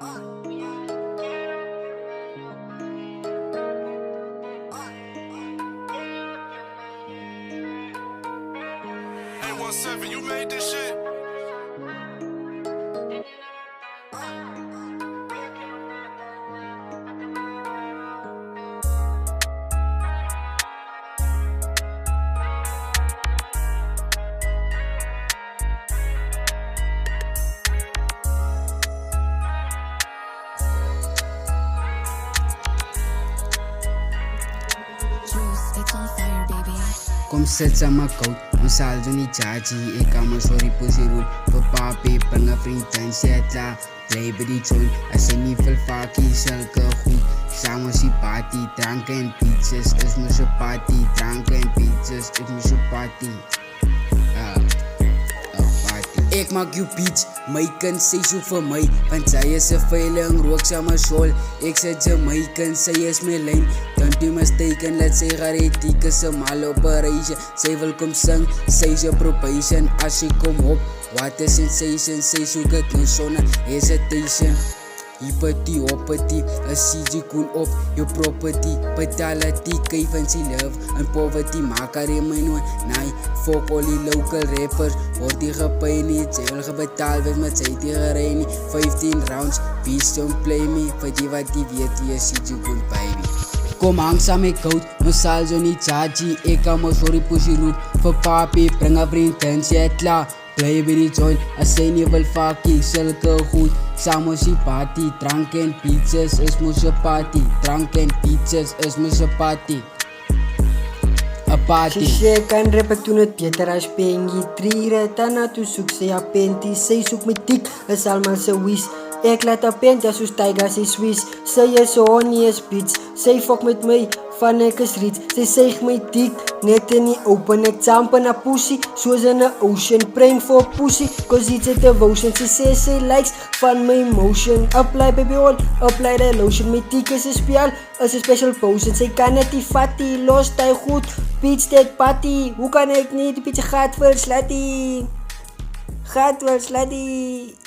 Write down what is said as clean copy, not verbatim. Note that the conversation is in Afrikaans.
817, you made this shit. It's on fire, baby. Kom sit sa my coat, ons sal zo niet charge. Ik kan me sorry pussy roep. Papa bring een vriend en zet la. Play bij die joint, als je niet veel vakie, zulke goed. Samen zie party, drank en pizzas. Is me zo party, drank en pizzas. Is me zo party. Ik maak jou beats, my kind sy soek vir my. Want sy is een veiling, rook sy my soul. Ek sê Jamaican, sy is my lijn. Don't be mistaken, let sy garetiek is een mal operation. Sy wil kom sing, sy is een probation. As sy kom op, what a sensation. Sy soek het nou sonder hesitation. Hippity hoppity, a CG koen op jou property. Fatality, kyf en sy love en poverty. Maak haar in my noon, nee, fuck all die local rappers. Word die gepay nie, sy wil gebetaal wees met sy die gerei nie. 15 rounds, beast don't play me. Vir die wat die weet, die is CG koen baby. Kom hang saam met koud, ons sal zo niet charge. Ik kan me sorry pussy roep, vir papi, bring een vriend en sy het klaar. Play by die joint, as sy nie wil vakie, sulke goed. Samen zie party, drank en pizzas is moesje party. Drank en pizzas is moesje party. A party. Sy sê kan rap ek doen het beter as Pengie. 3 retana toe soek sy haar pentie. Sy soek my dik, is almal sy wies. Ek laat haar penta soos Tiger sy Swiss. Sy is so honey as bitch. Sy fok met my, van ek is rich. Sy seeg my dik, net in die open. Ek jump in a pussy, soos in a ocean. Praying for pussy, cause it's a devotion. Sy sê sy likes van my motion. Apply baby oil, apply the lotion. My dik is a speel, is a special potion. Sy kan net die fatty, los die goed. Bitch dat patty, hoe kan ek nie die bitch gaat vir slutty? Gaat vir slutty.